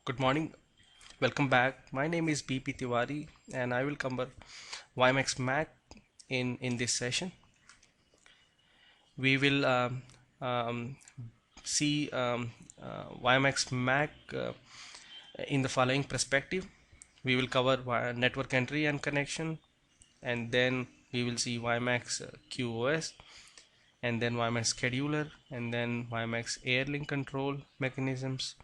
Good morning, welcome back. My name is BP Tiwari and I will cover WiMAX MAC in this session. We will um, see WiMAX MAC in the following perspective. We will cover network entry and connection, and then we will see WiMAX QoS, and then WiMAX scheduler, and then WiMAX air link control mechanisms,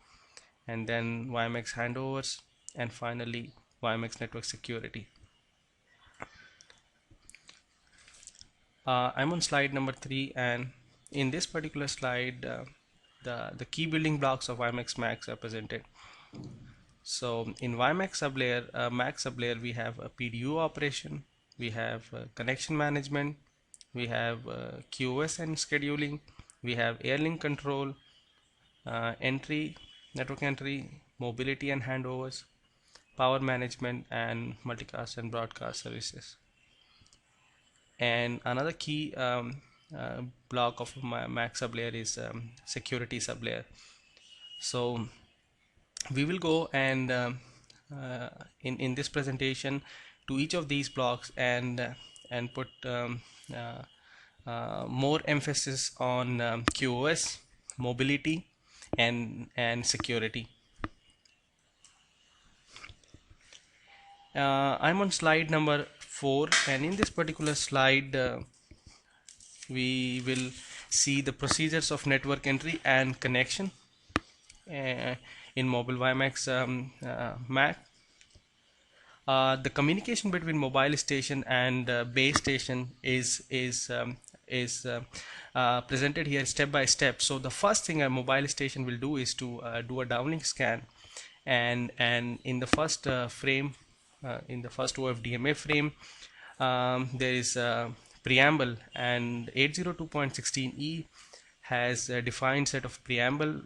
and then WiMAX handovers, and finally WiMAX network security. I'm on slide number 3, and in this particular slide the key building blocks of WiMAX MAC are presented. So in WiMAX sublayer, MAC sublayer, we have a PDU operation, we have connection management, we have QoS and scheduling, we have air link control, entry, network entry, mobility and handovers, power management, and multicast and broadcast services. And another key uh, block of my MAC sublayer is security sublayer. So we will go and in this presentation to each of these blocks and put more emphasis on QoS, mobility, and security. I'm on slide number 4, and in this particular slide we will see the procedures of network entry and connection in mobile WiMAX MAC. The communication between mobile station and base station is presented here step by step. So the first thing a mobile station will do is to do a downlink scan, and in the first frame, in the first OFDMA frame, there is a preamble, and 802.16e has a defined set of preamble,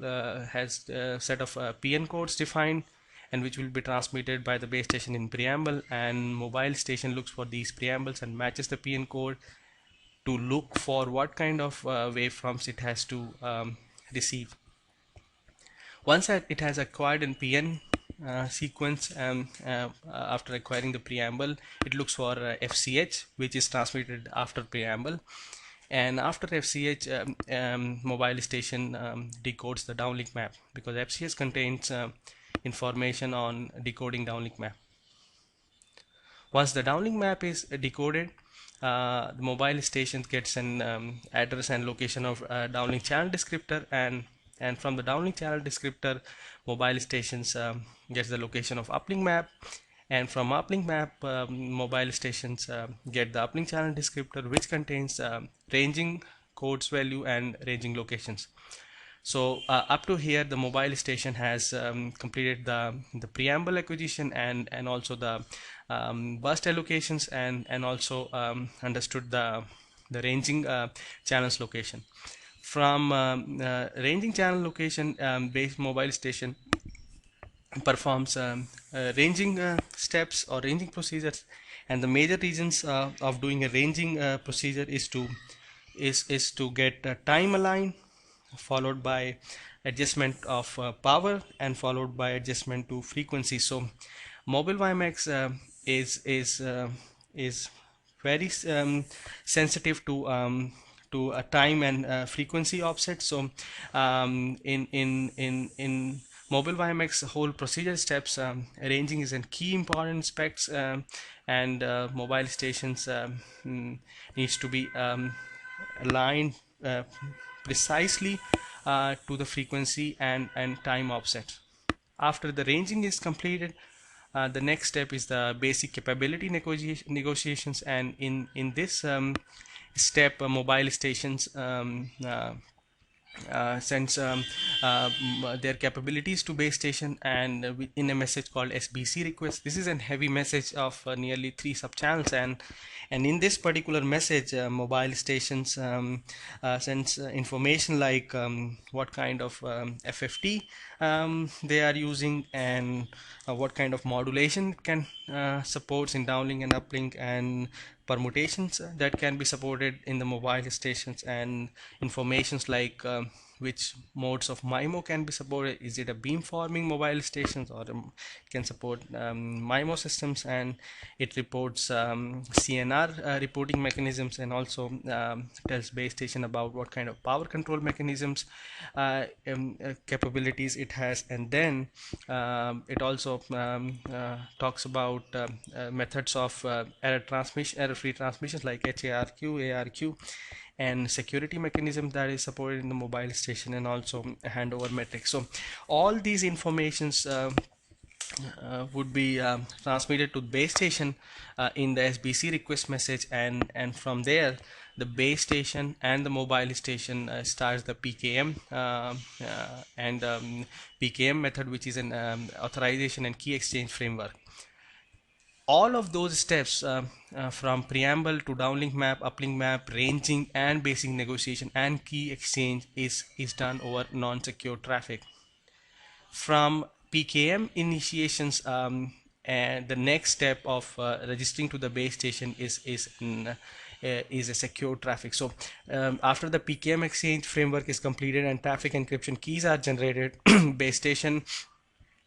has a set of PN codes defined, and which will be transmitted by the base station in preamble, and mobile station looks for these preambles and matches the PN code to look for what kind of waveforms it has to receive. Once it has acquired an PN sequence, after acquiring the preamble, it looks for FCH, which is transmitted after preamble, and after FCH, mobile station decodes the downlink map, because FCH contains information on decoding downlink map. Once the downlink map is decoded, the mobile station gets an address and location of downlink channel descriptor, and from the downlink channel descriptor, mobile stations gets the location of uplink map, and from uplink map, mobile stations get the uplink channel descriptor, which contains ranging codes value and ranging locations. So up to here, the mobile station has completed the preamble acquisition, and also the burst allocations, and also understood the ranging channels location. From ranging channel location, base mobile station performs ranging steps or ranging procedures, and the major reasons of doing a ranging procedure is to get time aligned, followed by adjustment of power, and followed by adjustment to frequency. So mobile WiMAX is very sensitive to a time and frequency offset. So in mobile WiMAX whole procedure steps, ranging is a key important aspects, and mobile stations needs to be aligned precisely to the frequency and time offset. After the ranging is completed, the next step is the basic capability negotiations, and in this step, mobile stations sends their capabilities to base station, and in a message called SBC request. This is a heavy message of nearly 3 subchannels, and in this particular message, mobile stations sends information like what kind of FFT they are using, and what kind of modulation it can supports in downlink and uplink, and permutations that can be supported in the mobile stations, and informations like which modes of MIMO can be supported. Is it a beamforming mobile stations, or it can support MIMO systems, and it reports CNR reporting mechanisms, and also tells base station about what kind of power control mechanisms capabilities it has. And then it also talks about methods of error-free transmissions like HARQ, ARQ, and security mechanism that is supported in the mobile station, and also handover metrics. So all these informations would be transmitted to the base station in the SBC request message, and from there the base station and the mobile station starts the PKM and PKM method, which is an authorization and key exchange framework. All of those steps from preamble to downlink map, uplink map, ranging, and basic negotiation and key exchange is done over non-secure traffic. From PKM initiations, and the next step of registering to the base station is a secure traffic. So after the PKM exchange framework is completed and traffic encryption keys are generated, base station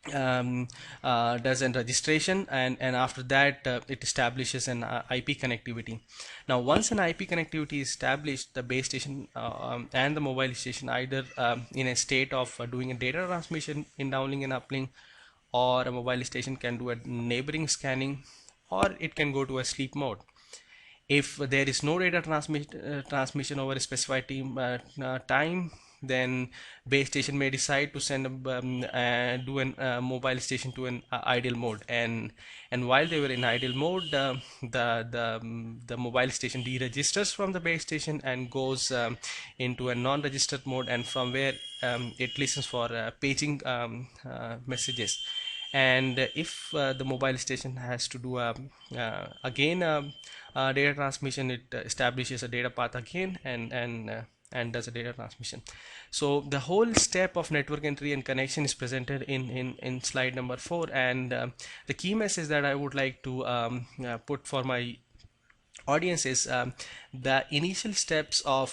does a registration, and after that it establishes an IP connectivity. Now once an IP connectivity is established, the base station and the mobile station either in a state of doing a data transmission in downlink and uplink, or a mobile station can do a neighboring scanning, or it can go to a sleep mode. If there is no data transmission over a specified time, then base station may decide to send do an mobile station to an idle mode, and while they were in idle mode, the mobile station deregisters from the base station and goes into a non-registered mode, and from where it listens for paging messages. And if the mobile station has to do again data transmission, it establishes a data path again, and does a data transmission. So the whole step of network entry and connection is presented in slide number 4, and the key message that I would like to put for my audience is the initial steps of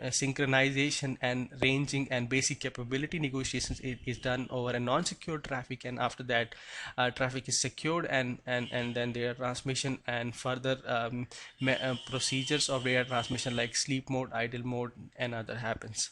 synchronization and ranging and basic capability negotiations is done over a non-secure traffic, and after that traffic is secured, and then data transmission and further procedures of data transmission like sleep mode, idle mode, and other happens.